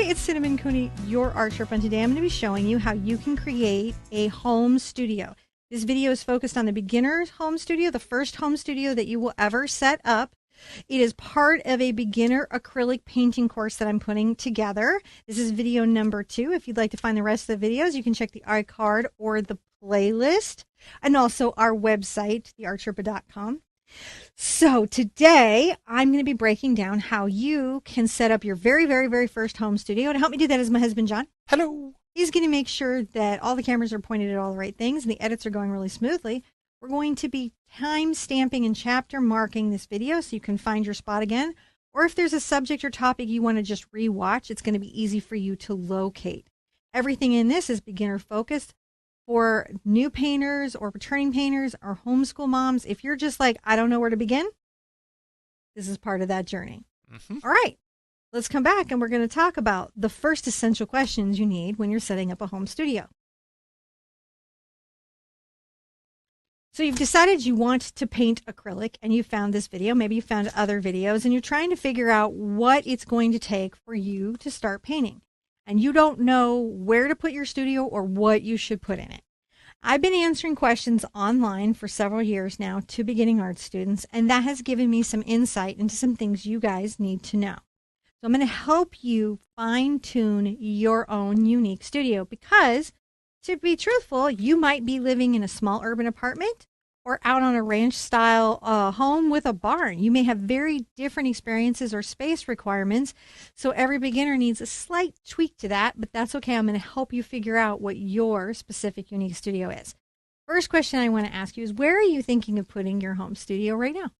it's Cinnamon Cooney, your art Sherpa, and today I'm going to be showing you how you can create a home studio. This video is focused on the beginner's home studio, the first home studio that you will ever set up. It is part of a beginner acrylic painting course that I'm putting together. This is video number 2. If you'd like to find the rest of the videos, you can check the iCard or the playlist, and also our website, theartsherpa.com. So today I'm going to be breaking down how you can set up your very first home studio. To help me do that is my husband, John. Hello. He's going to make sure that all the cameras are pointed at all the right things and the edits are going really smoothly. We're going to be time stamping and chapter marking this video so you can find your spot again. Or if there's a subject or topic you want to just rewatch, it's going to be easy for you to locate. Everything in this is beginner focused. For new painters or returning painters or homeschool moms, if you're just like, I don't know where to begin, this is part of that journey. All right, let's come back and we're going to talk about the first essential questions you need when you're setting up a home studio. So you've decided you want to paint acrylic and you found this video, maybe you found other videos, and you're trying to figure out what it's going to take for you to start painting. And you don't know where to put your studio or what you should put in it. I've been answering questions online for several years now to beginning art students, and that has given me some insight into some things you guys need to know. So I'm going to help you fine-tune your own unique studio because, to be truthful, you might be living in a small urban apartment or out on a ranch-style home with a barn. You may have very different experiences or space requirements, so every beginner needs a slight tweak to that, but that's okay. I'm going to help you figure out what your specific unique studio is. First question I want to ask you is, where are you thinking of putting your home studio right now?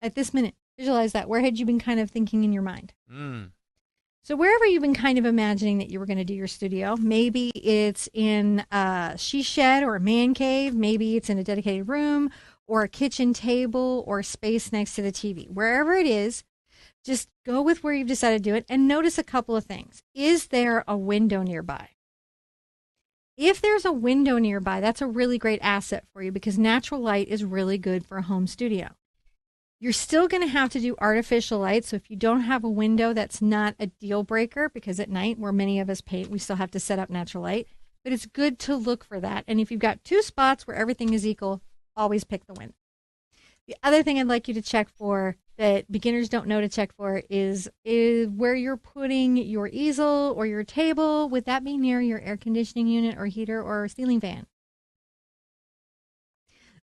At this minute, visualize that. Where had you been kind of thinking in your mind? So wherever you've been kind of imagining that you were going to do your studio, maybe it's in a she shed or a man cave, maybe it's in a dedicated room or a kitchen table or space next to the TV. Wherever it is, just go with where you've decided to do it and notice a couple of things. Is there a window nearby? If there's a window nearby, that's a really great asset for you because natural light is really good for a home studio. You're still going to have to do artificial light, so if you don't have a window, that's not a deal breaker because at night, where many of us paint, we still have to set up natural light, but it's good to look for that. And if you've got 2 spots where everything is equal, always pick the window. The other thing I'd like you to check for that beginners don't know to check for is where you're putting your easel or your table. Would that be near your air conditioning unit or heater or ceiling fan?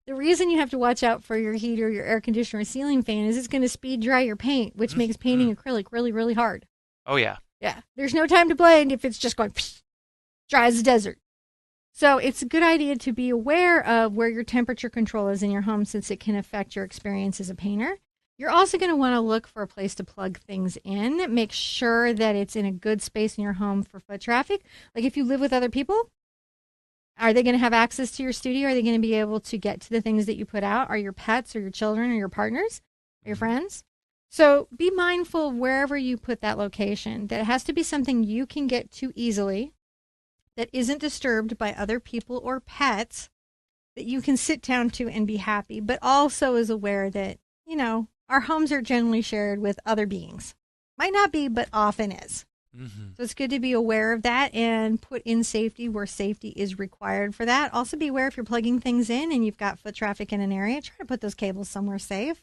The reason you have to watch out for your heater, your air conditioner, or ceiling fan is it's going to speed dry your paint, which makes painting acrylic really hard. Oh, yeah. Yeah. There's no time to blend if it's just going dry as a desert. So it's a good idea to be aware of where your temperature control is in your home since it can affect your experience as a painter. You're also going to want to look for a place to plug things in. Make sure that it's in a good space in your home for foot traffic. Like if you live with other people, are they going to have access to your studio? Are they going to be able to get to the things that you put out? Are your pets or your children or your partners or your friends? So be mindful of wherever you put that location, that it has to be something you can get to easily, that isn't disturbed by other people or pets, that you can sit down to and be happy, but also is aware that, you know, our homes are generally shared with other beings. Might not be, but often is. So it's good to be aware of that and put in safety where safety is required for that. Also be aware if you're plugging things in and you've got foot traffic in an area, try to put those cables somewhere safe.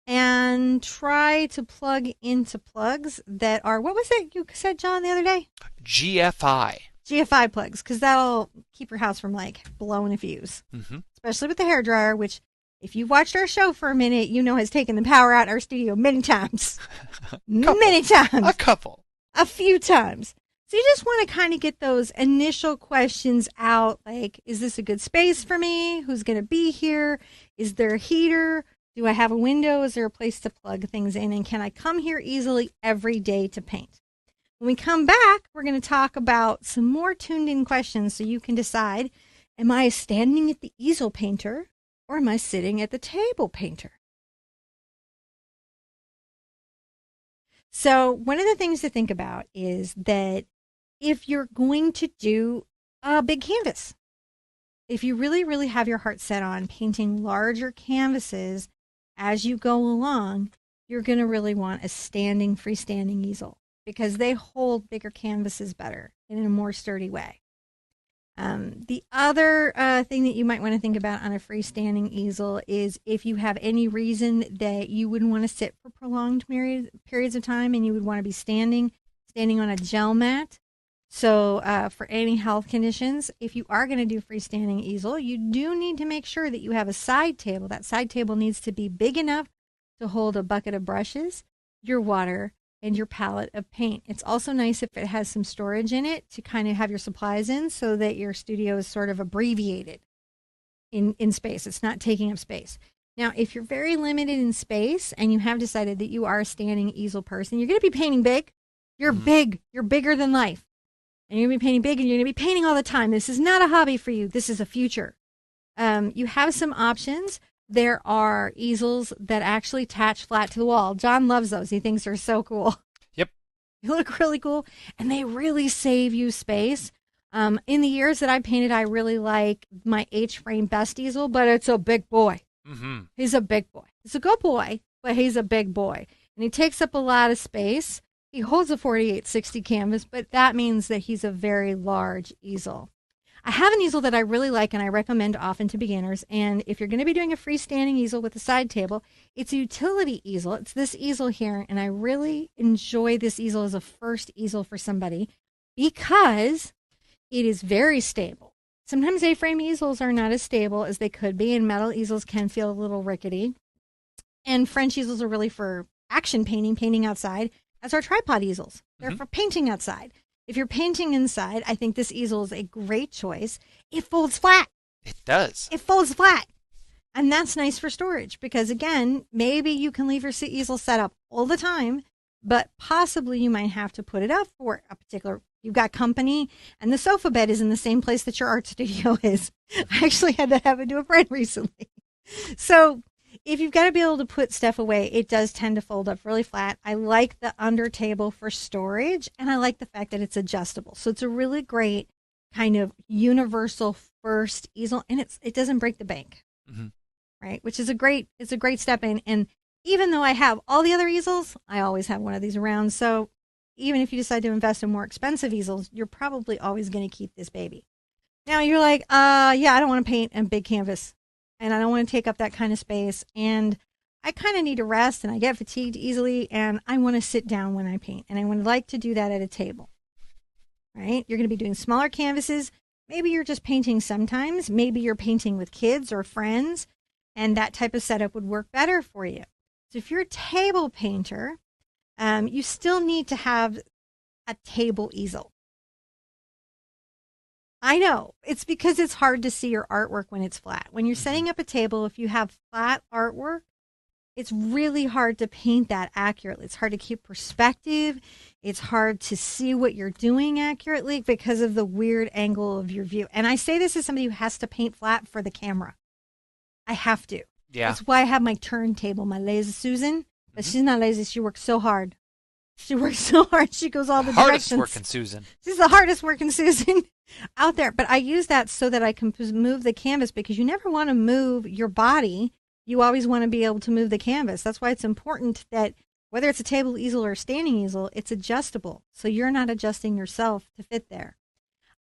And try to plug into plugs that are, what was it you said, John, the other day? GFI. GFI plugs, because that'll keep your house from like blowing a fuse. Especially with the hairdryer, which if you've watched our show for a minute, you know has taken the power out in our studio many times. Many times. A couple. A few times. So you just want to kind of get those initial questions out, like, is this a good space for me? Who's going to be here? Is there a heater? Do I have a window? Is there a place to plug things in? And can I come here easily every day to paint? When we come back, we're going to talk about some more tuned in questions so you can decide, am I standing at the easel painter or am I sitting at the table painter? So one of the things to think about is that if you're going to do a big canvas, if you really have your heart set on painting larger canvases as you go along, you're going to really want a freestanding easel. because they hold bigger canvases better and in a more sturdy way. The other thing that you might want to think about on a freestanding easel is if you have any reason that you wouldn't want to sit for prolonged periods of time and you would want to be standing on a gel mat. So for any health conditions, if you are going to do freestanding easel, you do need to make sure that you have a side table. That side table needs to be big enough to hold a bucket of brushes, your water, and your palette of paint. It's also nice if it has some storage in it to kind of have your supplies in so that your studio is sort of abbreviated in space. It's not taking up space. Now, if you're very limited in space and you have decided that you are a standing easel person, you're going to be painting big. You're big. You're bigger than life. And you're going to be painting big and you're going to be painting all the time. This is not a hobby for you. This is a future. You have some options. There are easels that actually attach flat to the wall. John loves those. He thinks they're so cool. Yep. They look really cool, and they really save you space. In the years that I painted, I really like my H-frame best easel, but it's a big boy. Mm-hmm. He's a big boy. He's a good boy, but he's a big boy. And he takes up a lot of space. He holds a 4860 canvas, but that means that he's a very large easel. I have an easel that I really like and I recommend often to beginners. And if you're going to be doing a freestanding easel with a side table, it's a utility easel. It's this easel here. And I really enjoy this easel as a first easel for somebody because it is very stable. Sometimes A-frame easels are not as stable as they could be, and metal easels can feel a little rickety. And French easels are really for action painting outside, as are tripod easels. They're for painting outside. If you're painting inside, I think this easel is a great choice. It folds flat. It does. It folds flat. And that's nice for storage because, again, maybe you can leave your easel set up all the time, but possibly you might have to put it up for a particular, you've got company, and the sofa bed is in the same place that your art studio is. I actually had that happen to a friend recently. So if you've got to be able to put stuff away, it does tend to fold up really flat. I like the under table for storage, and I like the fact that it's adjustable. So it's a really great kind of universal first easel, and it doesn't break the bank, right? Which is it's a great step in. And even though I have all the other easels, I always have one of these around. So even if you decide to invest in more expensive easels, you're probably always going to keep this baby. Now you're like, yeah, I don't want to paint a big canvas. And I don't want to take up that kind of space. And I kind of need to rest and I get fatigued easily. And I want to sit down when I paint. And I would like to do that at a table, right? You're going to be doing smaller canvases. Maybe you're just painting sometimes. Maybe you're painting with kids or friends. And that type of setup would work better for you. So if you're a table painter, you still need to have a table easel. I know. It's because it's hard to see your artwork when it's flat. When you're setting up a table, if you have flat artwork, it's really hard to paint that accurately. It's hard to keep perspective. It's hard to see what you're doing accurately because of the weird angle of your view. And I say this as somebody who has to paint flat for the camera. I have to. Yeah. That's why I have my turntable, my lazy Susan. But she's not lazy. She works so hard. She works so hard. She goes all the hardest directions. Working Susan. She's the hardest working Susan out there. But I use that so that I can move the canvas because you never want to move your body. You always want to be able to move the canvas. That's why it's important that whether it's a table easel or a standing easel, it's adjustable. So you're not adjusting yourself to fit there.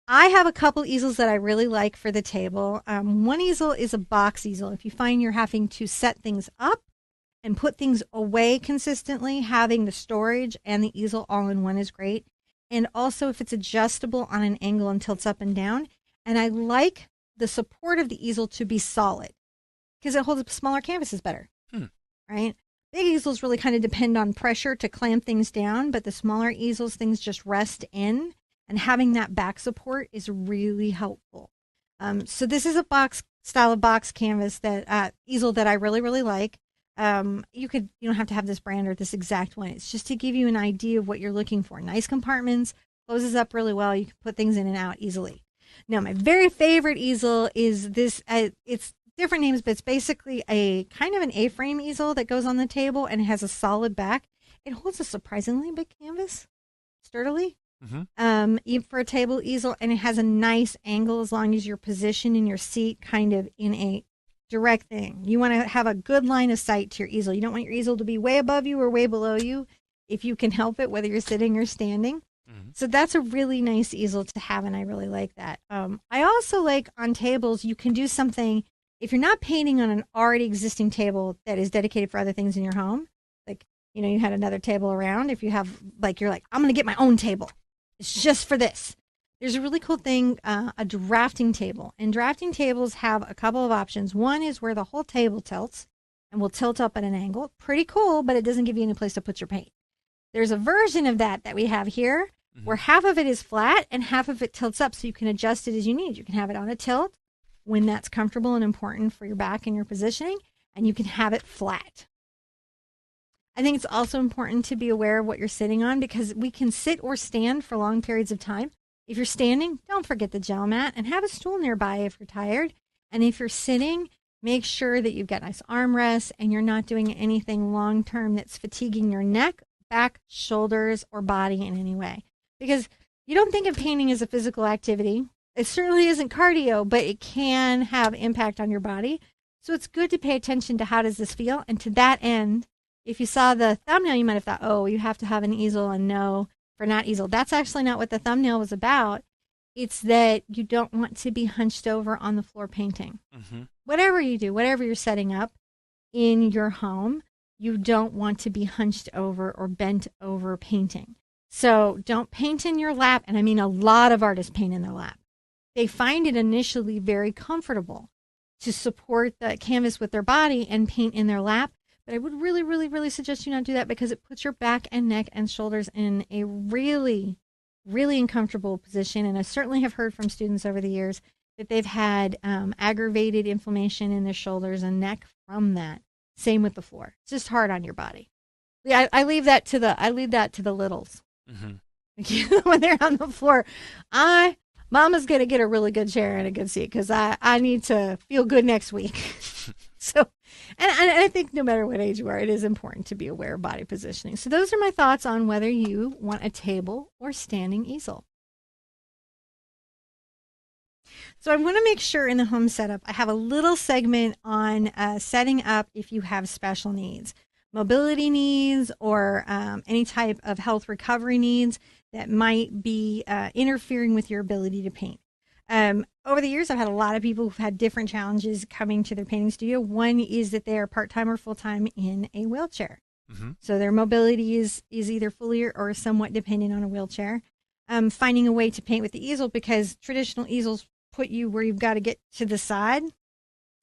I have a couple easels that I really like for the table. One easel is a box easel. If you find you're having to set things up and put things away consistently, having the storage and the easel all in one is great. And also if it's adjustable on an angle and tilts up and down. And I like the support of the easel to be solid because it holds up smaller canvases better, right? Big easels really kind of depend on pressure to clamp things down, but the smaller easels, things just rest in, and having that back support is really helpful. So this is a box style of box canvas that easel that I really, really like. You don't have to have this brand or this exact one. It's just to give you an idea of what you're looking for. Nice compartments, closes up really well. You can put things in and out easily. Now, my very favorite easel is this. It's different names, but it's basically a kind of an A-frame easel that goes on the table and it has a solid back. It holds a surprisingly big canvas, sturdily, even for a table easel, and it has a nice angle as long as you're positioned in your seat kind of in a direct thing. You want to have a good line of sight to your easel. You don't want your easel to be way above you or way below you. if you can help it, whether you're sitting or standing. Hmm. So that's a really nice easel to have, and I really like that. I also like on tables, you can do something if you're not painting on an already existing table that is dedicated for other things in your home. Like, you had another table around. If you have, like, you're like, I'm going to get my own table. It's just for this. There's a really cool thing, a drafting table. And drafting tables have a couple of options. One is where the whole table tilts and will tilt up at an angle. Pretty cool, but it doesn't give you any place to put your paint. There's a version of that we have here Hmm. where half of it is flat and half of it tilts up so you can adjust it as you need. You can have it on a tilt when that's comfortable and important for your back and your positioning, and you can have it flat. I think it's also important to be aware of what you're sitting on because we can sit or stand for long periods of time. If you're standing, don't forget the gel mat and have a stool nearby if you're tired. And if you're sitting, make sure that you've got nice armrests and you're not doing anything long term that's fatiguing your neck, back, shoulders, or body in any way. Because you don't think of painting as a physical activity. It certainly isn't cardio, but it can have impact on your body. So it's good to pay attention to how does this feel. And to that end, if you saw the thumbnail, you might have thought, oh, you have to have an easel, and no, for not easel. That's actually not what the thumbnail was about. It's that you don't want to be hunched over on the floor painting. Hmm. Whatever you do, whatever you're setting up in your home, you don't want to be hunched over or bent over painting. So don't paint in your lap. And I mean, a lot of artists paint in their lap. They find it initially very comfortable to support the canvas with their body and paint in their lap. But I would really, really, really suggest you not do that because it puts your back and neck and shoulders in a really, really uncomfortable position. And I certainly have heard from students over the years that they've had aggravated inflammation in their shoulders and neck from that. Same with the floor. It's just hard on your body. Yeah, I leave that to the littles. Hmm. When they're on the floor, Mama's gonna get a really good chair and a good seat because I need to feel good next week. So, and I think no matter what age you are, it is important to be aware of body positioning. So those are my thoughts on whether you want a table or standing easel. So I want to make sure in the home setup, I have a little segment on setting up if you have special needs, mobility needs, or any type of health recovery needs that might be interfering with your ability to paint. Over the years, I've had a lot of people who've had different challenges coming to their painting studio. One is that they are part-time or full-time in a wheelchair. Hmm. So their mobility is either fully or somewhat dependent on a wheelchair. Finding a way to paint with the easel because traditional easels put you where you've got to get to the side.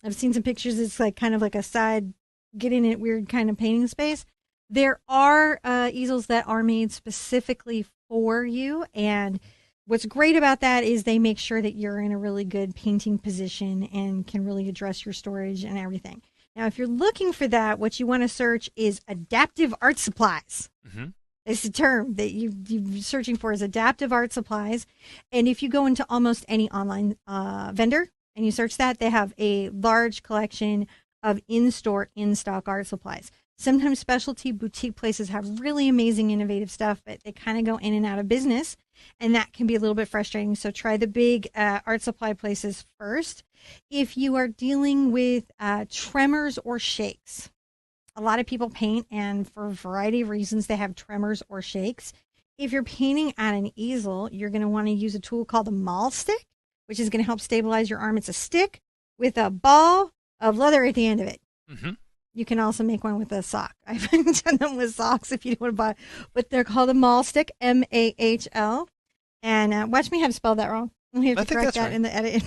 I've seen some pictures. It's like kind of like a side, get in it weird kind of painting space. There are easels that are made specifically for you. And what's great about that is they make sure that you're in a really good painting position and can really address your storage and everything. Now, if you're looking for that, what you want to search is adaptive art supplies. Hmm. It's a term that you're searching for is adaptive art supplies. And if you go into almost any online vendor and you search that, they have a large collection of in-store, in-stock art supplies. Sometimes specialty boutique places have really amazing, innovative stuff, but they kind of go in and out of business. And that can be a little bit frustrating. So try the big art supply places first. If you are dealing with tremors or shakes, a lot of people paint, and for a variety of reasons, they have tremors or shakes. If you're painting on an easel, you're going to want to use a tool called a maul stick, which is going to help stabilize your arm. It's a stick with a ball of leather at the end of it. Hmm. You can also make one with a sock. I've done them with socks if you don't want to buy, but they're called a maul stick, MAHL. And watch me have spelled that wrong. We have I to think correct that's that right. in the edit.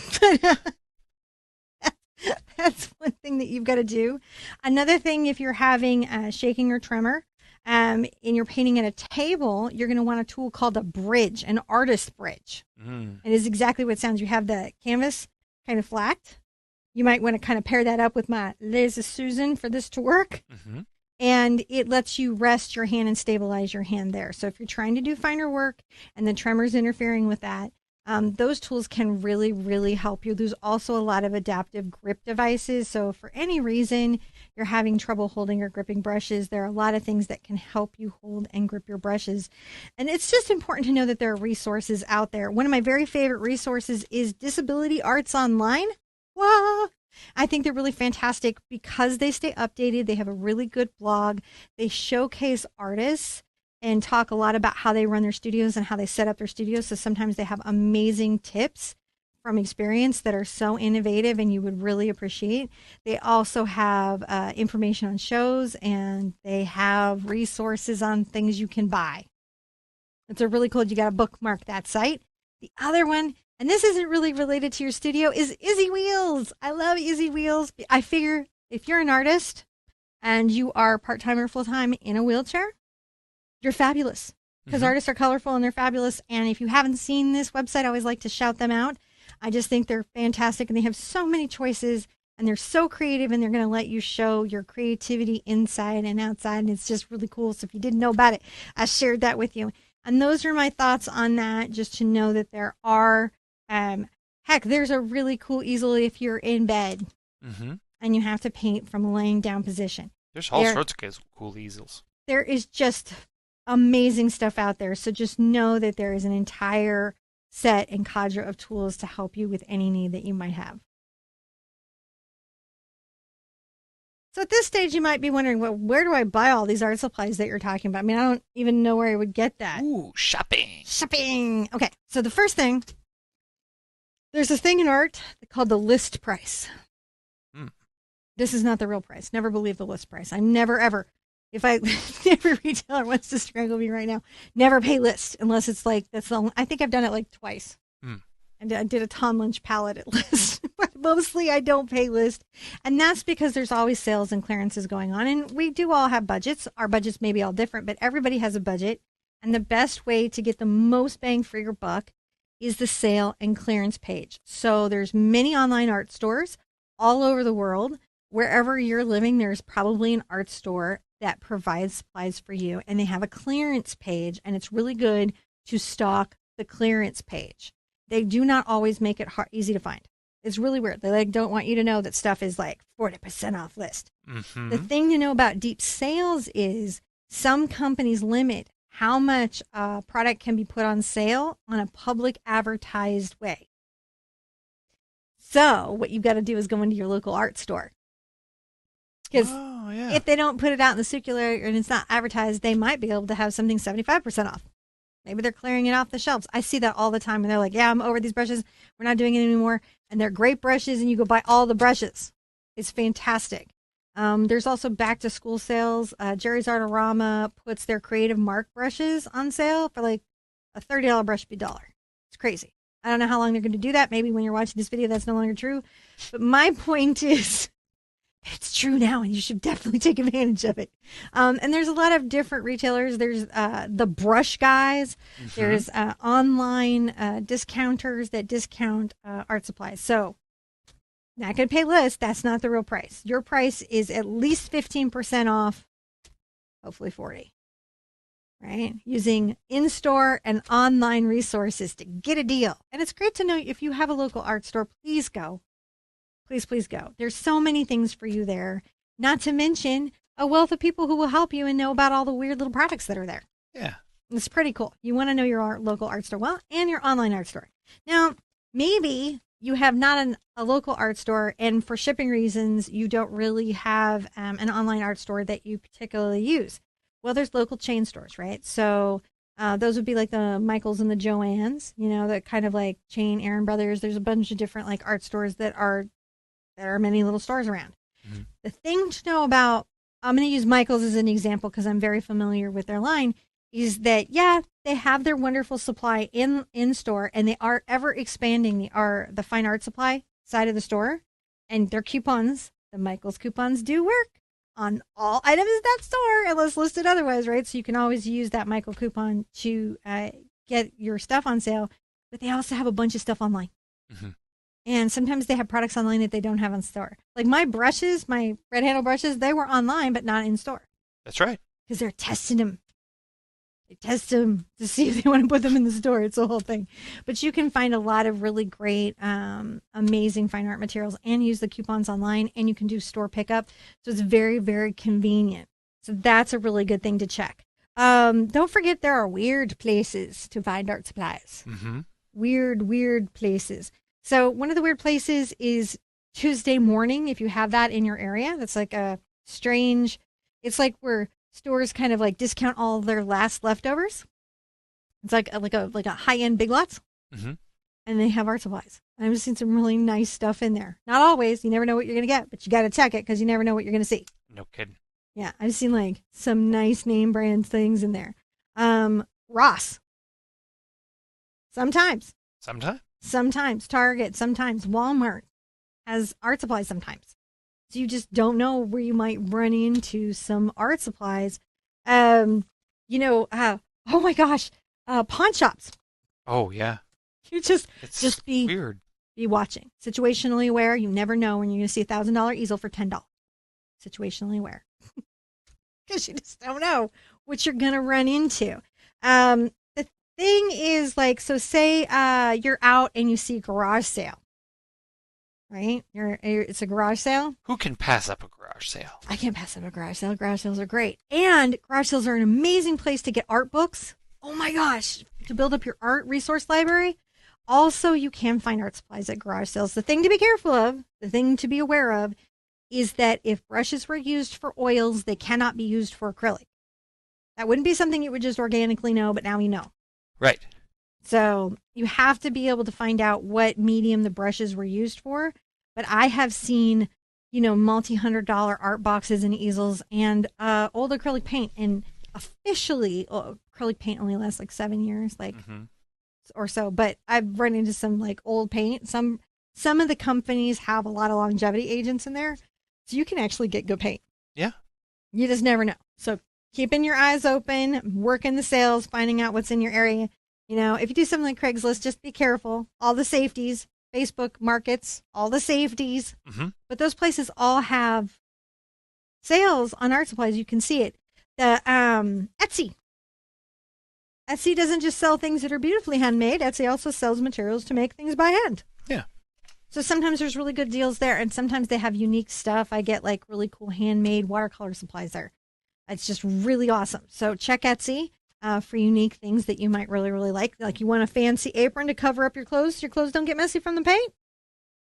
That's one thing that you've got to do. Another thing, if you're having shaking or tremor, and you're painting at a table, you're going to want a tool called a bridge, an artist bridge. Mm. It is exactly what it sounds. You have the canvas kind of flat. You might want to kind of pair that up with my Les Susan for this to work. Hmm. And it lets you rest your hand and stabilize your hand there. So if you're trying to do finer work and the tremor's interfering with that, those tools can really, really help you. There's also a lot of adaptive grip devices. So for any reason you're having trouble holding or gripping brushes, there are a lot of things that can help you hold and grip your brushes. And it's just important to know that there are resources out there. One of my very favorite resources is Disability Arts Online. Wow. I think they're really fantastic because they stay updated. They have a really good blog. They showcase artists and talk a lot about how they run their studios and how they set up their studios. So sometimes they have amazing tips from experience that are so innovative and you would really appreciate. They also have information on shows, and they have resources on things you can buy. It's a really cool. You got to bookmark that site. The other one, and this isn't really related to your studio, is Izzy Wheels. I love Izzy Wheels. I figure if you're an artist and you are part-time or full-time in a wheelchair, you're fabulous, because artists are colorful and they're fabulous. And if you haven't seen this website, I always like to shout them out. I just think they're fantastic, and they have so many choices, and they're so creative, and they're going to let you show your creativity inside and outside. And it's just really cool. So if you didn't know about it, I shared that with you. And those are my thoughts on that, just to know that there are, heck, there's a really cool easel if you're in bed and you have to paint from a laying down position. There's all sorts of cool easels. There is just amazing stuff out there. So just know that there is an entire set and cadre of tools to help you with any need that you might have. So at this stage, you might be wondering, well, where do I buy all these art supplies that you're talking about? I mean, I don't even know where I would get that. Ooh, shopping. Shopping. Okay, so the first thing, there's a thing in art called the list price. This is not the real price. Never believe the list price. I never, ever, if every retailer wants to strangle me right now, never pay list unless it's like, that's the only, I think I've done it like twice. And I did a Tom Lynch palette at list, but mostly I don't pay list. And that's because there's always sales and clearances going on. And we do all have budgets. Our budgets may be all different, but everybody has a budget. And the best way to get the most bang for your buck is the sale and clearance page. So there's many online art stores all over the world. Wherever you're living, there's probably an art store that provides supplies for you. And they have a clearance page, and it's really good to stock the clearance page. They do not always make it easy to find. It's really weird. They don't want you to know that stuff is like 40% off list. The thing to know about deep sales is some companies limit how much product can be put on sale on a public advertised way. So what you've got to do is go into your local art store. Because if they don't put it out in the circulator and it's not advertised, they might be able to have something 75% off. Maybe they're clearing it off the shelves. I see that all the time. And they're like, yeah, I'm over these brushes. We're not doing it anymore. And they're great brushes, and you go buy all the brushes. It's fantastic. There's also back to school sales. Jerry's Artorama puts their creative mark brushes on sale for like a $30 brush be $1. It's crazy. I don't know how long they're going to do that. Maybe when you're watching this video, that's no longer true. But my point is, it's true now, and you should definitely take advantage of it. And there's a lot of different retailers. There's the brush guys. There's online discounters that discount art supplies. So not going to pay list. That's not the real price. Your price is at least 15% off, hopefully 40, right? Using in-store and online resources to get a deal. And it's great to know if you have a local art store, please go. Please go. There's so many things for you there, not to mention a wealth of people who will help you and know about all the weird little products that are there. Yeah. It's pretty cool. You want to know your local art store well, and your online art store. Now, maybe you have not a local art store, and for shipping reasons, you don't really have an online art store that you particularly use. Well, there's local chain stores, right? So those would be like the Michaels and the Joannes, you know, that kind of like chain Aaron Brothers. There's a bunch of different like art stores that are many little stores around. The thing to know about, I'm going to use Michael's as an example because I'm very familiar with their line, is that, yeah, they have their wonderful supply in store, and they are ever expanding the fine art supply side of the store, and their coupons, the Michael's coupons, do work on all items in that store unless listed otherwise, right? So you can always use that Michael coupon to get your stuff on sale, but they also have a bunch of stuff online. And sometimes they have products online that they don't have in store. Like my brushes, my red handle brushes, they were online, but not in store. That's right. Because they're testing them. They test them to see if they want to put them in the store. It's a whole thing. But you can find a lot of really great, amazing fine art materials and use the coupons online, and you can do store pickup. So it's very, very convenient. So that's a really good thing to check. Don't forget there are weird places to find art supplies. Weird places. So one of the weird places is Tuesday morning, if you have that in your area. That's like a strange, it's like where stores kind of like discount all their last leftovers. It's like a high-end Big Lots, Mm-hmm. and they have art supplies. I've seen some really nice stuff in there. Not always. You never know what you're going to get, but you got to check it because you never know what you're going to see. No kidding. Yeah, I've seen like some nice name brand things in there. Ross. Sometimes. Sometimes. Target. Sometimes. Walmart has art supplies sometimes. So you just don't know where you might run into some art supplies. Oh my gosh, pawn shops. Oh yeah. You just It's be weird. be watching. Situationally aware. You never know when you're going to see $1,000 easel for $10. Situationally aware, because you just don't know what you're going to run into. The thing is, like, so say you're out and you see a garage sale. Right? It's a garage sale. Who can pass up a garage sale? I can't pass up a garage sale. Garage sales are great. And garage sales are an amazing place to get art books. Oh my gosh. To build up your art resource library. Also, you can find art supplies at garage sales. The thing to be careful of, the thing to be aware of, is that if brushes were used for oils, they cannot be used for acrylic. That wouldn't be something you would just organically know, but now you know. Right. So you have to be able to find out what medium the brushes were used for. But I have seen, multi-$100 art boxes and easels and old acrylic paint. And officially, acrylic paint only lasts like 7 years, or so. But I've run into some like old paint. Some of the companies have a lot of longevity agents in there, so you can actually get good paint. Yeah. You just never know. So keeping your eyes open, working the sales, finding out what's in your area. If you do something like Craigslist, just be careful. All the safeties, Facebook markets, all the safeties. Mm-hmm. But those places all have sales on art supplies. You can see it. The Etsy. Etsy doesn't just sell things that are beautifully handmade. Etsy also sells materials to make things by hand. Yeah. So sometimes there's really good deals there, and sometimes they have unique stuff. I get like really cool handmade watercolor supplies there. It's just really awesome. So check Etsy for unique things that you might really, really like. Like you want a fancy apron to cover up your clothes so your clothes don't get messy from the paint?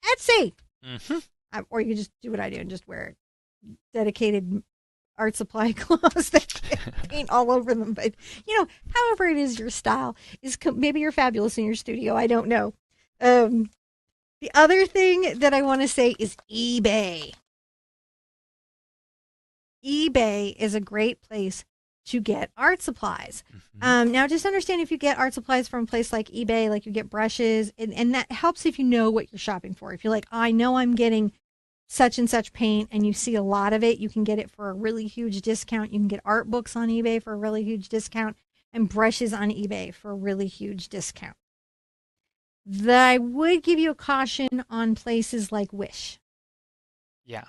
Etsy! Mm-hmm. Or you can just do what I do and just wear dedicated art supply clothes that get paint all over them. But, however it is your style, maybe you're fabulous in your studio. I don't know. The other thing that I want to say is eBay. eBay is a great place to get art supplies. Mm-hmm. Now, just understand if you get art supplies from a place like eBay, like you get brushes, and that helps if you know what you're shopping for. If you're like, I know I'm getting such and such paint, and you see a lot of it, you can get it for a really huge discount. You can get art books on eBay for a really huge discount, and brushes on eBay for a really huge discount. I would give you a caution on places like Wish. Yeah.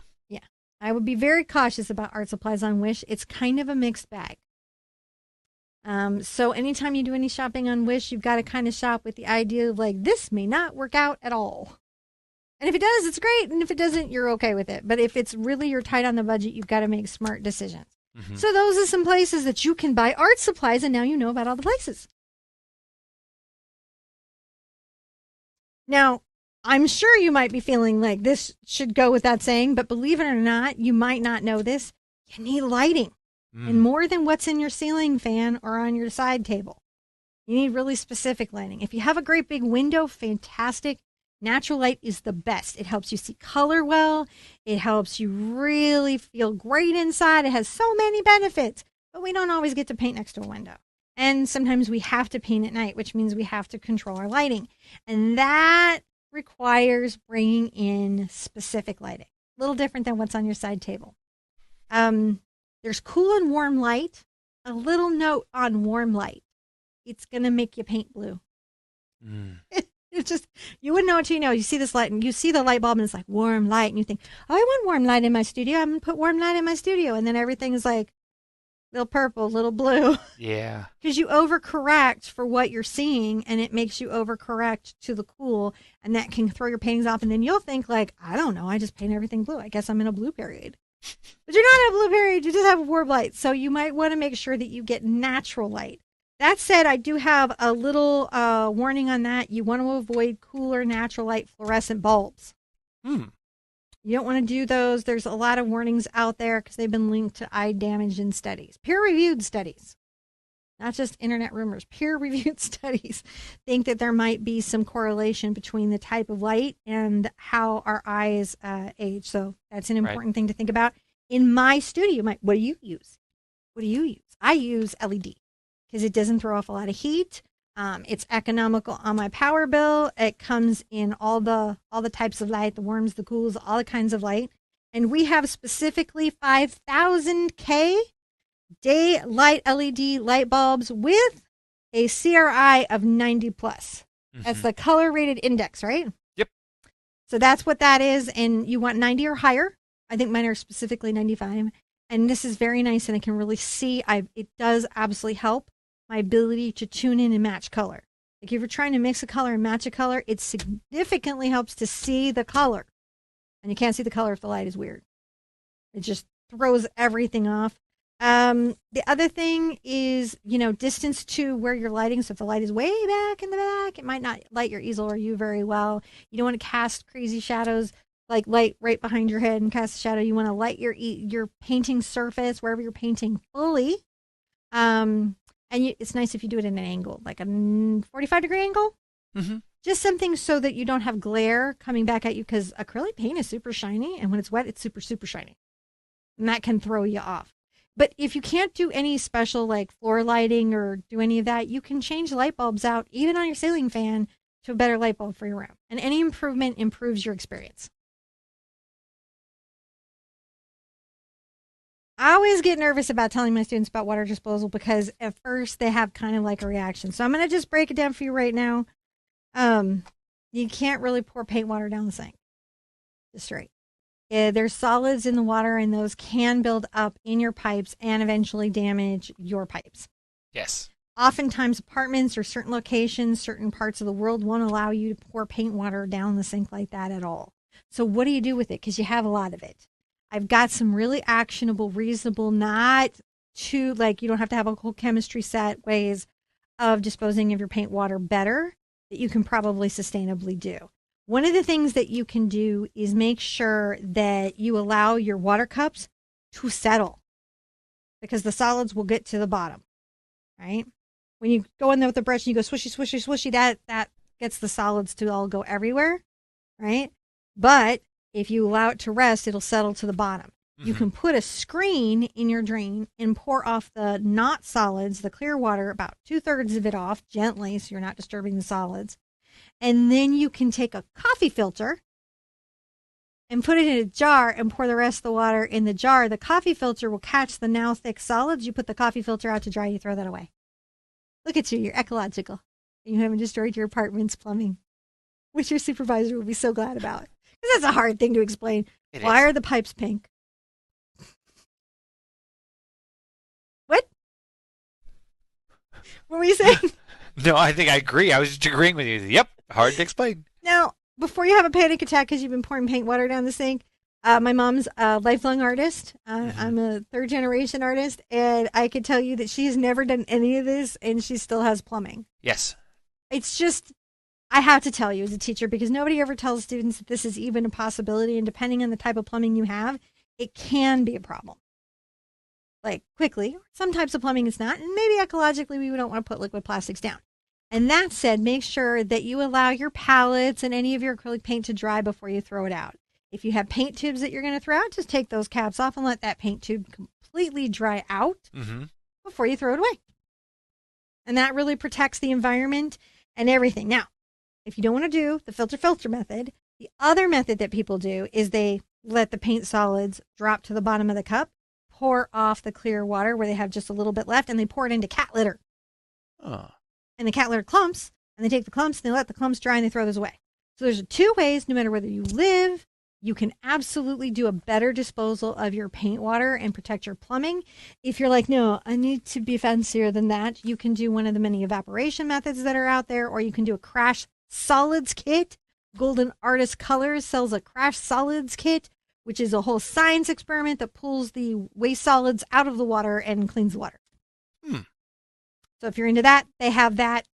I would be very cautious about art supplies on Wish. It's kind of a mixed bag. So anytime you do any shopping on Wish, you've got to kind of shop with the idea of like, this may not work out at all. And if it does, it's great. And if it doesn't, you're okay with it. But if it's really you're tight on the budget, you've got to make smart decisions. Mm-hmm. So those are some places that you can buy art supplies, and now you know about all the places. Now, I'm sure you might be feeling like this should go without saying, but believe it or not, you might not know this. You need lighting, and more than what's in your ceiling fan or on your side table. You need really specific lighting. If you have a great big window, fantastic. Natural light is the best. It helps you see color well. It helps you really feel great inside. It has so many benefits, but we don't always get to paint next to a window. And sometimes we have to paint at night, which means we have to control our lighting. And that requires bringing in specific lighting. A little different than what's on your side table. There's cool and warm light. A little note on warm light. It's going to make you paint blue. It's just, you wouldn't know until you know. You see this light and you see the light bulb and it's like warm light. And you think, oh, I want warm light in my studio. I'm going to put warm light in my studio. And then everything is like little purple, little blue. Yeah. Because you overcorrect for what you're seeing, and it makes you overcorrect to the cool, and that can throw your paintings off. And then you'll think like, I don't know, I just paint everything blue. I guess I'm in a blue period. But you're not in a blue period. You just have a warm light. So you might want to make sure that you get natural light. That said, I do have a little warning on that. You want to avoid cooler natural light fluorescent bulbs. You don't want to do those. There's a lot of warnings out there because they've been linked to eye damage in studies, peer-reviewed studies, not just internet rumors. Peer-reviewed studies think that there might be some correlation between the type of light and how our eyes age. So that's an Right. important thing to think about. In my studio, what do you use? What do you use? I use LED because it doesn't throw off a lot of heat. It's economical on my power bill. It comes in all the types of light, the warms, the cools, all the kinds of light. And we have specifically 5000K daylight LED light bulbs with a CRI of 90 plus. That's the color rated index, right? Yep. So that's what that is. And you want 90 or higher. I think mine are specifically 95. And this is very nice, and I can really see. It does absolutely help my ability to tune in and match color. Like if you're trying to mix a color and match a color, it significantly helps to see the color. And you can't see the color if the light is weird. It just throws everything off. The other thing is, distance to where you're lighting. So if the light is way back in the back, it might not light your easel or you very well. You don't want to cast crazy shadows, like light right behind your head and cast a shadow. You want to light your painting surface wherever you're painting fully. It's nice if you do it in an angle, like a 45-degree angle. Mm-hmm. Just something so that you don't have glare coming back at you, because acrylic paint is super shiny, and when it's wet, it's super, super shiny. And that can throw you off. But if you can't do any special like floor lighting or do any of that, you can change light bulbs out, even on your ceiling fan, to a better light bulb for your room. And any improvement improves your experience. I always get nervous about telling my students about water disposal because at first they have kind of like a reaction. So I'm going to just break it down for you right now. You can't really pour paint water down the sink. Just straight. There's solids in the water, and those can build up in your pipes and eventually damage your pipes. Yes. Oftentimes, apartments or certain locations, certain parts of the world won't allow you to pour paint water down the sink like that at all. So what do you do with it? Because you have a lot of it. I've got some really actionable, reasonable, not too, like you don't have to have a whole chemistry set ways of disposing of your paint water better that you can probably sustainably do. One of the things that you can do is make sure that you allow your water cups to settle, because the solids will get to the bottom, right? When you go in there with the brush and you go swishy, swishy, swishy, that gets the solids to all go everywhere, right? But if you allow it to rest, it'll settle to the bottom. Mm-hmm. You can put a screen in your drain and pour off the not solids, the clear water, about 2/3 of it off gently so you're not disturbing the solids. And then you can take a coffee filter and put it in a jar and pour the rest of the water in the jar. The coffee filter will catch the now thick solids. You put the coffee filter out to dry, you throw that away. Look at you, you're ecological. You haven't destroyed your apartment's plumbing, which your supervisor will be so glad about. Because that's a hard thing to explain. Why are the pipes pink? What? What were you saying? No, I think I agree. I was just agreeing with you. Yep, hard to explain. Now, before you have a panic attack because you've been pouring paint water down the sink, my mom's a lifelong artist. I'm a third-generation artist, and I can tell you that she has never done any of this, and she still has plumbing. Yes. It's just, I have to tell you as a teacher, because nobody ever tells students that this is even a possibility, and depending on the type of plumbing you have, it can be a problem. Like, quickly, some types of plumbing it's not, and maybe ecologically we don't want to put liquid plastics down. And that said, make sure that you allow your palettes and any of your acrylic paint to dry before you throw it out. If you have paint tubes that you're going to throw out, just take those caps off and let that paint tube completely dry out before you throw it away. And that really protects the environment and everything. Now, if you don't want to do the filter method, the other method that people do is they let the paint solids drop to the bottom of the cup, pour off the clear water where they have just a little bit left, and they pour it into cat litter. Oh. And the cat litter clumps, and they take the clumps and they let the clumps dry and they throw those away. So there's two ways, no matter whether you live, you can absolutely do a better disposal of your paint water and protect your plumbing. If you're like, no, I need to be fancier than that, you can do one of the many evaporation methods that are out there, or you can do a crash solids kit. Golden Artist Colors sells a crash solids kit, which is a whole science experiment that pulls the waste solids out of the water and cleans the water. So if you're into that, they have that.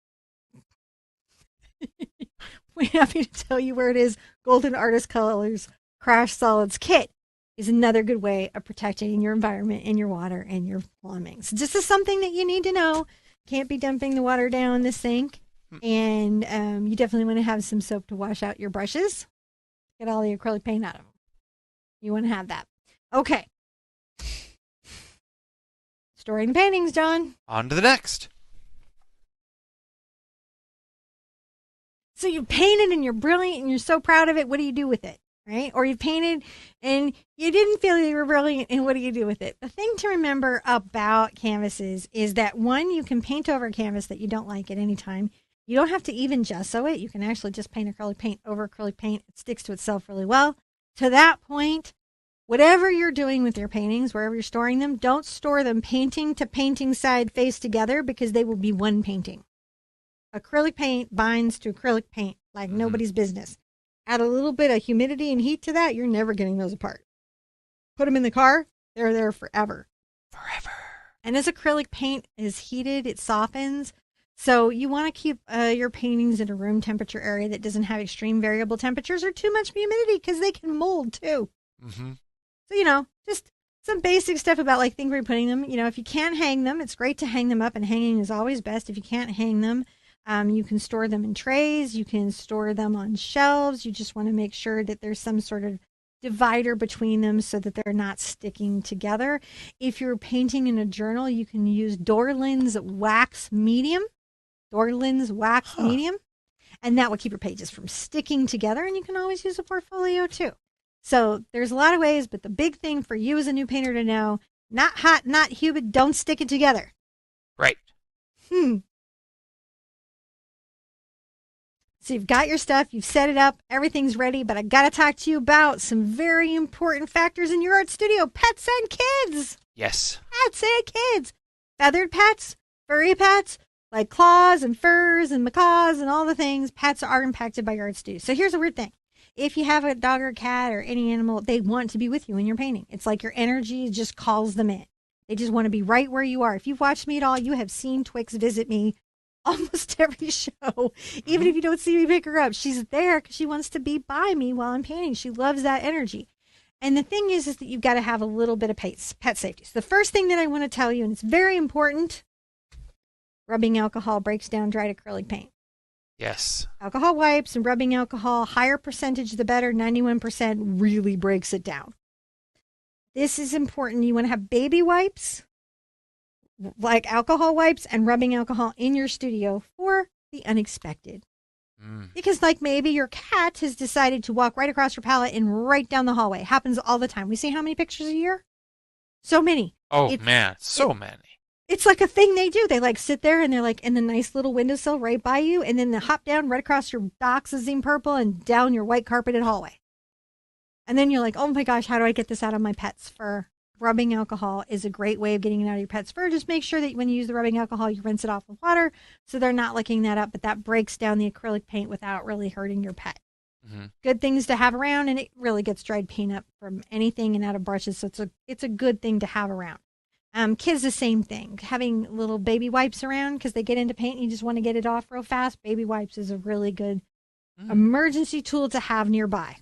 We're happy to tell you where it is. Golden Artist Colors Crash Solids kit is another good way of protecting your environment and your water and your plumbing. So this is something that you need to know. Can't be dumping the water down the sink. And you definitely want to have some soap to wash out your brushes. Get all the acrylic paint out of them. You want to have that. Okay. Storing paintings, John. On to the next. So you painted and you're brilliant and you're so proud of it. What do you do with it? Right? Or you painted and you didn't feel you were brilliant, and what do you do with it? The thing to remember about canvases is that, one, you can paint over a canvas that you don't like at any time. You don't have to even gesso it. You can actually just paint acrylic paint over acrylic paint. It sticks to itself really well. To that point, whatever you're doing with your paintings, wherever you're storing them, don't store them painting to painting side face together, because they will be one painting. Acrylic paint binds to acrylic paint like nobody's business. Add a little bit of humidity and heat to that, you're never getting those apart. Put them in the car, they're there forever. Forever. And as acrylic paint is heated, it softens. So you want to keep your paintings in a room temperature area that doesn't have extreme variable temperatures or too much humidity, because they can mold too. Mm-hmm. So, just some basic stuff about like things where you're putting them. If you can't hang them, it's great to hang them up, and hanging is always best. If you can't hang them, you can store them in trays. You can store them on shelves. You just want to make sure that there's some sort of divider between them so that they're not sticking together. If you're painting in a journal, you can use Dorland's wax medium. And that will keep your pages from sticking together. And you can always use a portfolio too. So there's a lot of ways, but the big thing for you as a new painter to know, not hot, not humid, don't stick it together. Right. So you've got your stuff, you've set it up, everything's ready, but I got to talk to you about some very important factors in your art studio: pets and kids. Yes. Pets and kids. Feathered pets, furry pets, like claws and furs and macaws and all the things. Pets are impacted by your art studio. So here's a weird thing. If you have a dog or a cat or any animal, they want to be with you in your painting. It's like your energy just calls them in. They just want to be right where you are. If you've watched me at all, you have seen Twix visit me almost every show. Even if you don't see me pick her up, she's there because she wants to be by me while I'm painting. She loves that energy. And the thing is that you've got to have a little bit of pet safety. So the first thing that I want to tell you, and it's very important, rubbing alcohol breaks down dried acrylic paint. Yes. Alcohol wipes and rubbing alcohol, higher percentage the better. 91% really breaks it down. This is important. You want to have baby wipes, like alcohol wipes, and rubbing alcohol in your studio for the unexpected. Because like maybe your cat has decided to walk right across your palette and right down the hallway. It happens all the time. We see how many pictures a year? So many. Oh, man. So many. It's like a thing they do. They like sit there and they're like in the nice little windowsill right by you, and then they hop down right across your dioxazine purple and down your white carpeted hallway. And then you're like, oh my gosh, how do I get this out of my pet's fur? Rubbing alcohol is a great way of getting it out of your pet's fur. Just make sure that when you use the rubbing alcohol, you rinse it off with water so they're not licking that up, but that breaks down the acrylic paint without really hurting your pet. Good things to have around, and it really gets dried paint up from anything and out of brushes, so it's a good thing to have around. Kids, the same thing. Having little baby wipes around because they get into paint and you just want to get it off real fast. Baby wipes is a really good emergency tool to have nearby.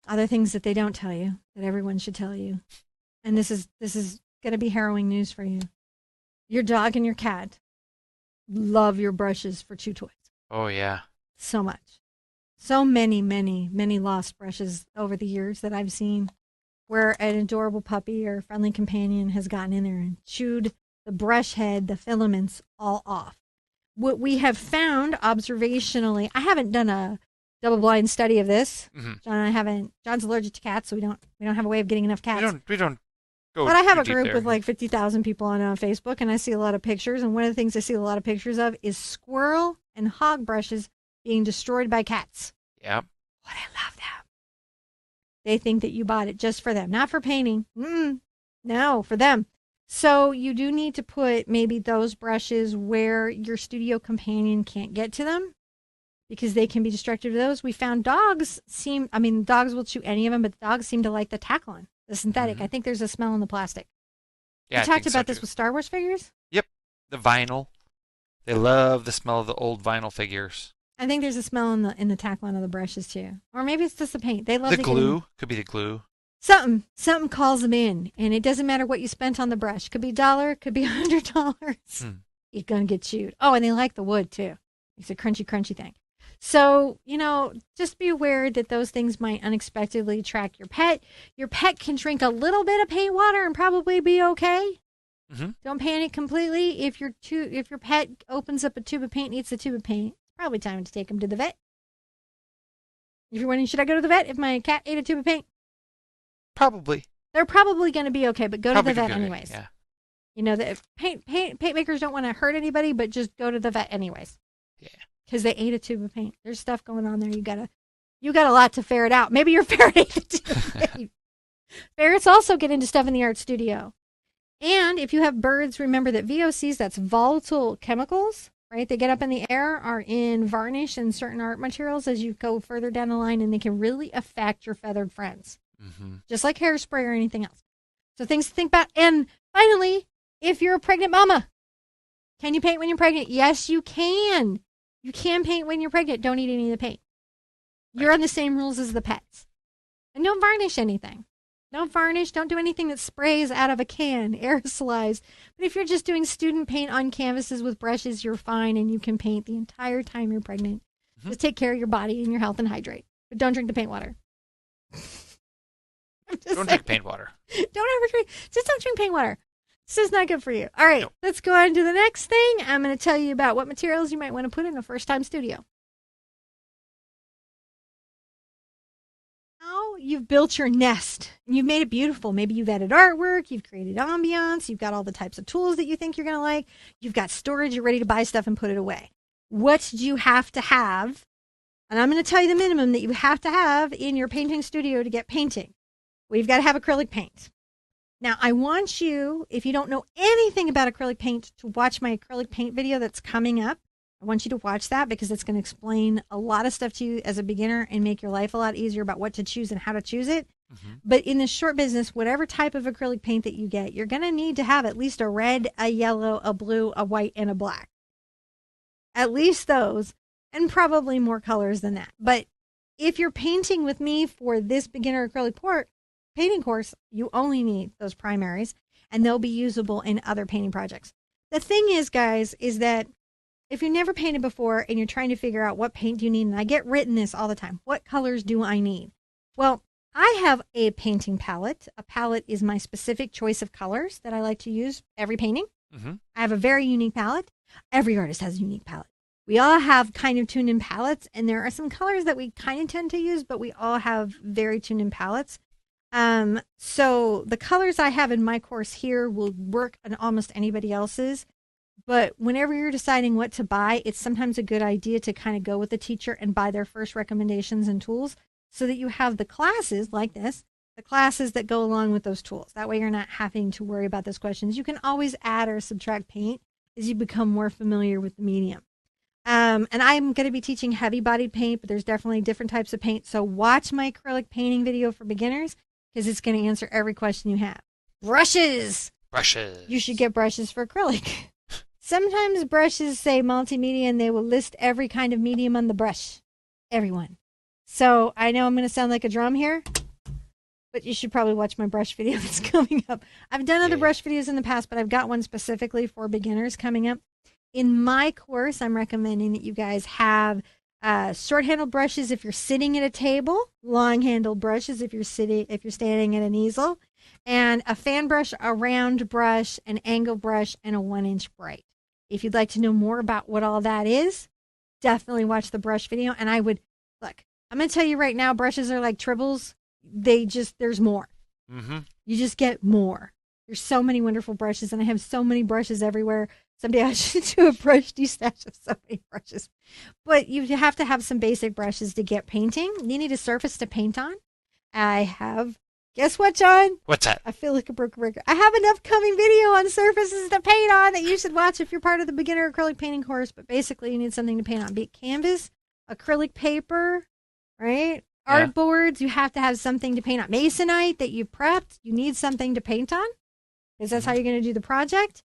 Other things that they don't tell you that everyone should tell you, and this is going to be harrowing news for you. Your dog and your cat love your brushes for chew toys. Oh, yeah. So much. So many, many, many lost brushes over the years that I've seen, where an adorable puppy or friendly companion has gotten in there and chewed the brush head, the filaments all off. What we have found observationally, I haven't done a double-blind study of this. John and I haven't. John's allergic to cats, so we don't have a way of getting enough cats. We don't go. But I have a deep group there. with like 50,000 people on Facebook, and I see a lot of pictures. And one of the things I see a lot of pictures of is squirrel and hog brushes being destroyed by cats. Yep. What I love that. They think that you bought it just for them, not for painting. No, for them. So you do need to put maybe those brushes where your studio companion can't get to them, because they can be destructive to those. We found dogs will chew any of them, but dogs seem to like the Taklon, the synthetic. I think there's a smell in the plastic. Yeah, we talked about this with Star Wars figures. Yep. The vinyl. They love the smell of the old vinyl figures. I think there's a smell in the Taklon of the brushes too, or maybe it's just the paint. They love The to glue could be the glue. something calls them in, and it doesn't matter what you spent on the brush. Could be $1, could be $100. It's gonna get chewed. Oh, and they like the wood too. It's a crunchy, crunchy thing. So, just be aware that those things might unexpectedly attract your pet. Your pet can drink a little bit of paint water and probably be okay. Mm-hmm. Don't panic completely. If your pet opens up a tube of paint, eats a tube of paint, it's probably time to take them to the vet. If you're wondering, should I go to the vet if my cat ate a tube of paint? Probably. They're probably going to be okay, but go Probably to the vet good, anyways. Yeah. The paint makers don't want to hurt anybody, but just go to the vet anyways. Yeah. Because they ate a tube of paint. There's stuff going on there. You got a lot to ferret out. Maybe your ferret ate a tube of paint. Ferrets also get into stuff in the art studio. And if you have birds, remember that VOCs, that's volatile chemicals, right? They get up in the air, are in varnish and certain art materials as you go further down the line, and they can really affect your feathered friends. Mm-hmm. Just like hairspray or anything else. So things to think about. And finally, if you're a pregnant mama, can you paint when you're pregnant? Yes, you can. You can paint when you're pregnant. Don't eat any of the paint. You're on the same rules as the pets. And don't varnish anything. Don't varnish. Don't do anything that sprays out of a can, aerosolize. But if you're just doing student paint on canvases with brushes, you're fine, and you can paint the entire time you're pregnant. Mm-hmm. Just take care of your body and your health and hydrate. But don't drink the paint water. Don't drink paint water. Just don't drink paint water. This is not good for you. All right, Let's go on to the next thing. I'm going to tell you about what materials you might want to put in a first-time studio. Now you've built your nest, and you've made it beautiful. Maybe you've added artwork, you've created ambiance, you've got all the types of tools that you think you're going to like, you've got storage, you're ready to buy stuff and put it away. What do you have to have? And I'm going to tell you the minimum that you have to have in your painting studio to get painting. Well, you've got to have acrylic paint. Now, I want you, if you don't know anything about acrylic paint, to watch my acrylic paint video that's coming up. I want you to watch that because it's going to explain a lot of stuff to you as a beginner and make your life a lot easier about what to choose and how to choose it. Mm-hmm. But in the short business, whatever type of acrylic paint that you get, you're going to need to have at least a red, a yellow, a blue, a white, and a black. At least those, and probably more colors than that. But if you're painting with me for this beginner acrylic painting course, you only need those primaries, and they'll be usable in other painting projects. The thing is, guys, is that if you've never painted before and you're trying to figure out what paint do you need, and I get written this all the time, what colors do I need? Well, I have a painting palette. A palette is my specific choice of colors that I like to use every painting. Mm-hmm. I have a very unique palette. Every artist has a unique palette. We all have kind of tuned in palettes, and there are some colors that we kind of tend to use, but we all have very tuned in palettes. So the colors I have in my course here will work on almost anybody else's. But whenever you're deciding what to buy, it's sometimes a good idea to kind of go with the teacher and buy their first recommendations and tools so that you have the classes like this, the classes that go along with those tools. That way you're not having to worry about those questions. You can always add or subtract paint as you become more familiar with the medium. And I'm going to be teaching heavy bodied paint, but there's definitely different types of paint. So watch my acrylic painting video for beginners because it's going to answer every question you have. Brushes. You should get brushes for acrylic. Sometimes brushes say multimedia and they will list every kind of medium on the brush. Everyone. So I know I'm going to sound like a drum here, but you should probably watch my brush video that's coming up. I've done other brush videos in the past, but I've got one specifically for beginners coming up. In my course, I'm recommending that you guys have short-handled brushes if you're sitting at a table, long-handled brushes if you're standing at an easel, and a fan brush, a round brush, an angle brush, and a 1-inch bright. If you'd like to know more about what all that is, definitely watch the brush video. And I'm going to tell you right now, brushes are like tribbles. There's more. Mm-hmm. You just get more. There's so many wonderful brushes, and I have so many brushes everywhere. Someday I should do a brush de-stash of so many brushes. But you have to have some basic brushes to get painting. You need a surface to paint on. I have, guess what, John? What's that? I feel like a broken record. I have an upcoming video on surfaces to paint on that you should watch if you're part of the beginner acrylic painting course. But basically, you need something to paint on. Be it canvas, acrylic paper, right? Yeah. Artboards, you have to have something to paint on. Masonite that you prepped, you need something to paint on because that's how you're going to do the project.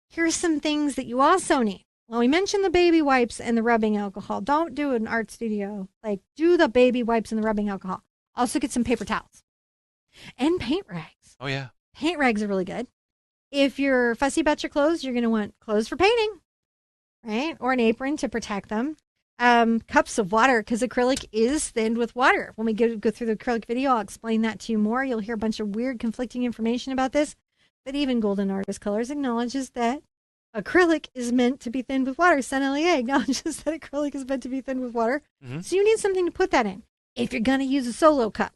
Here's some things that you also need. Well, we mentioned the baby wipes and the rubbing alcohol. Don't do an art studio. Like, do the baby wipes and the rubbing alcohol. Also, get some paper towels and paint rags. Oh, yeah. Paint rags are really good. If you're fussy about your clothes, you're going to want clothes for painting, right? Or an apron to protect them. Cups of water, because acrylic is thinned with water. When we go through the acrylic video, I'll explain that to you more. You'll hear a bunch of weird conflicting information about this. But even Golden Artist Colors acknowledges that acrylic is meant to be thinned with water. SunLA acknowledges that acrylic is meant to be thinned with water. Mm-hmm. So you need something to put that in if you're going to use a solo cup.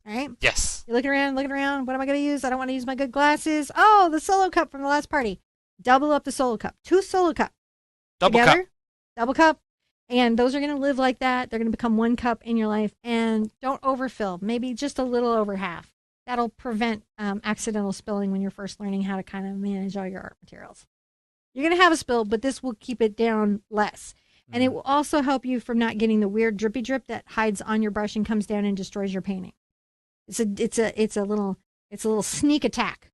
All right? Yes. You're looking around. What am I going to use? I don't want to use my good glasses. Oh, the solo cup from the last party. Double up the solo cup. 2 solo cup. Double together, cup. Double cup. And those are going to live like that. They're going to become 1 cup in your life. And don't overfill. Maybe just a little over half. That'll prevent accidental spilling when you're first learning how to kind of manage all your art materials. You're going to have a spill, but this will keep it down less. And it will also help you from not getting the weird drippy drip that hides on your brush and comes down and destroys your painting. It's a little sneak attack.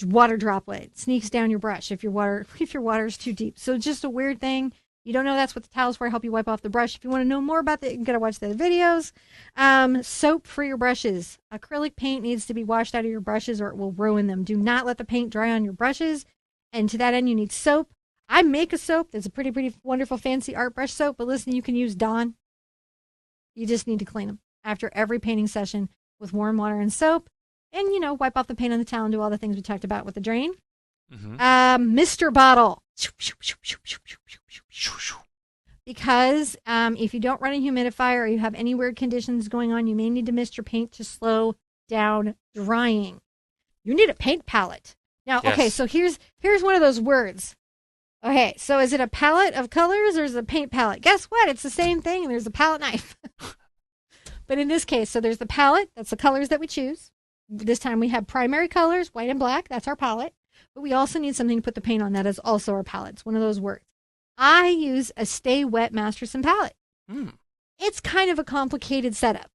Water droplet sneaks down your brush if your water is too deep. So just a weird thing. You don't know that's what the towel's for. Help you wipe off the brush. If you want to know more about that, you gotta watch the videos. Soap for your brushes. Acrylic paint needs to be washed out of your brushes or it will ruin them. Do not let the paint dry on your brushes. And to that end, you need soap. I make a soap that's a pretty wonderful fancy art brush soap. But listen, you can use Dawn. You just need to clean them after every painting session with warm water and soap. And, wipe off the paint on the towel and do all the things we talked about with the drain. Mm-hmm. Mr. Bottle. Because if you don't run a humidifier or you have any weird conditions going on, you may need to mist your paint to slow down drying. You need a paint palette. Now, yes. Okay, so here's one of those words. Okay, so is it a palette of colors or is it a paint palette? Guess what? It's the same thing, and there's a palette knife. But in this case, so there's the palette. That's the colors that we choose. This time we have primary colors, white and black. That's our palette. But we also need something to put the paint on. That is also our palette. It's one of those words. I use a Stay Wet Masterson palette. It's kind of a complicated setup.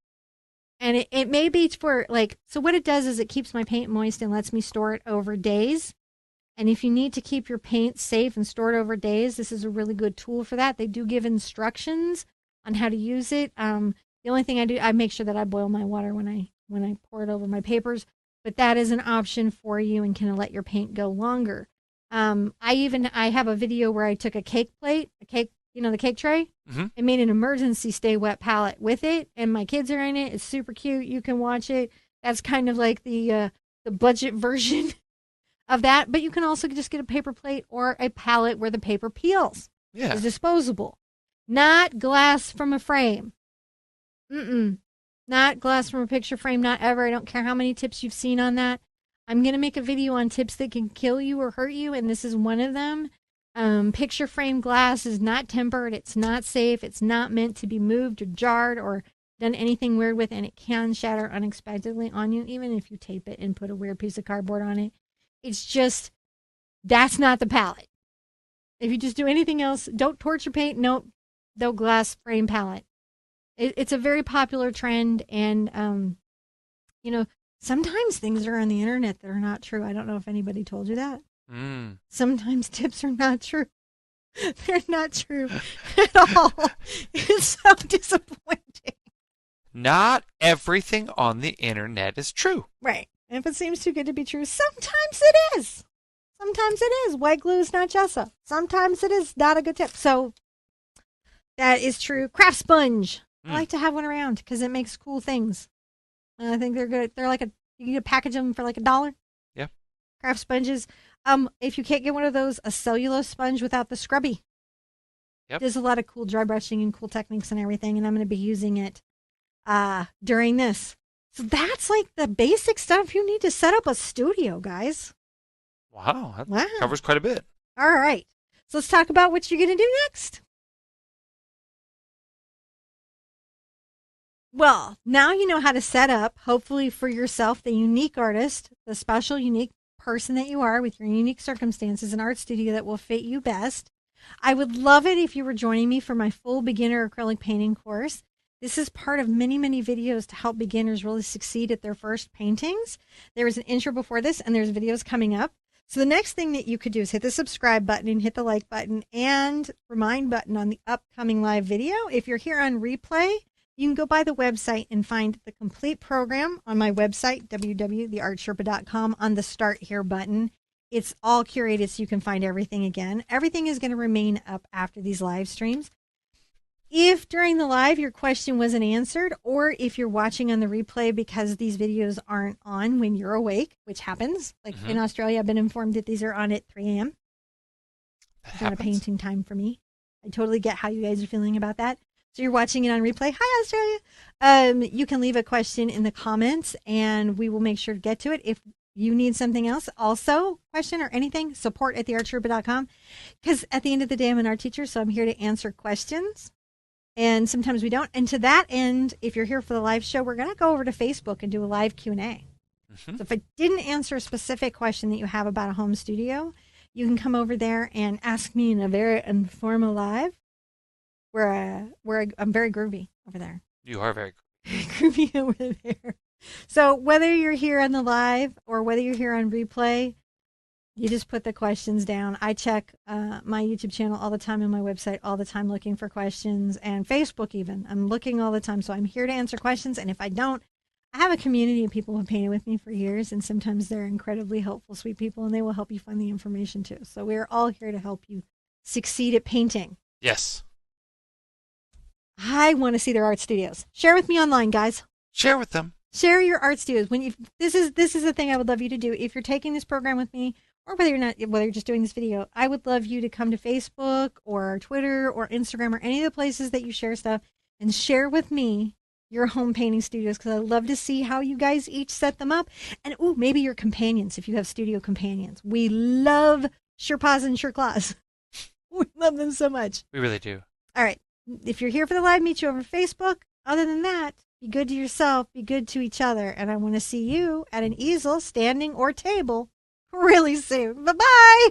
And it may be for so what it does is it keeps my paint moist and lets me store it over days. And if you need to keep your paint safe and store it over days, this is a really good tool for that. They do give instructions on how to use it. The only thing I do, I make sure that I boil my water when I pour it over my papers. But that is an option for you and can let your paint go longer. I have a video where I took a cake plate, the cake tray, and made an emergency Stay Wet palette with it, and my kids are in it. It's super cute. You can watch it. That's kind of like the budget version of that. But you can also just get a paper plate or a palette where the paper peels. Yeah, it's disposable, not glass from a frame. Not glass from a picture frame. Not ever. I don't care how many tips you've seen on that. I'm going to make a video on tips that can kill you or hurt you, and this is one of them. Picture frame glass is not tempered. It's not safe. It's not meant to be moved or jarred or done anything weird with, and it can shatter unexpectedly on you, even if you tape it and put a weird piece of cardboard on it. It's just, that's not the palette. If you just do anything else, don't torture paint, no glass frame palette. It's a very popular trend, and, sometimes things are on the internet that are not true. I don't know if anybody told you that. Sometimes tips are not true. They're not true at all. It's so disappointing. Not everything on the internet is true. Right. And if it seems too good to be true, sometimes it is. Sometimes it is. White glue is not gesso. Sometimes it is not a good tip. So that is true. Craft sponge. I like to have one around because it makes cool things. I think they're good. They're you can package them for $1. Yeah. Craft sponges. If you can't get one of those, a cellulose sponge without the scrubby. Yep. There's a lot of cool dry brushing and cool techniques and everything, and I'm going to be using it during this. So that's the basic stuff you need to set up a studio, guys. Wow. That covers quite a bit. All right. So let's talk about what you're going to do next. Well, now you know how to set up, hopefully for yourself, the unique artist, the special, unique person that you are with your unique circumstances, an art studio that will fit you best. I would love it if you were joining me for my full beginner acrylic painting course. This is part of many, many videos to help beginners really succeed at their first paintings. There is an intro before this, and there's videos coming up. So the next thing that you could do is hit the subscribe button and hit the like button and remind button on the upcoming live video. If you're here on replay, you can go by the website and find the complete program on my website, www.theartsherpa.com, on the Start Here button. It's all curated so you can find everything again. Everything is going to remain up after these live streams. If during the live your question wasn't answered, or if you're watching on the replay because these videos aren't on when you're awake, which happens, like in Australia, I've been informed that these are on at 3 a.m. It's not a painting time for me. I totally get how you guys are feeling about that. So you're watching it on replay. Hi, Australia. You can leave a question in the comments and we will make sure to get to it. If you need something else, also question or anything, support@theartsherpa.com. Because at the end of the day, I'm an art teacher, so I'm here to answer questions. And sometimes we don't. And to that end, if you're here for the live show, we're going to go over to Facebook and do a live Q&A. So if I didn't answer a specific question that you have about a home studio, you can come over there and ask me in a very informal live where I'm very groovy over there. You are very groovy over there. So whether you're here on the live or whether you're here on replay, you just put the questions down. I check my YouTube channel all the time and my website all the time looking for questions, and Facebook even. I'm looking all the time. So I'm here to answer questions. And if I don't, I have a community of people who have painted with me for years, and sometimes they're incredibly helpful, sweet people, and they will help you find the information too. So we're all here to help you succeed at painting. Yes. I want to see their art studios. Share with me online, guys. Share with them. Share your art studios. This is the thing I would love you to do. If you're taking this program with me, or whether you're just doing this video, I would love you to come to Facebook or Twitter or Instagram or any of the places that you share stuff and share with me your home painting studios, because I love to see how you guys each set them up. And maybe your companions, if you have studio companions. We love Sherpas and Sherclaws. We love them so much. We really do. All right. If you're here for the live, meet you over Facebook. Other than that, be good to yourself, be good to each other. And I want to see you at an easel, standing, or table really soon. Bye-bye.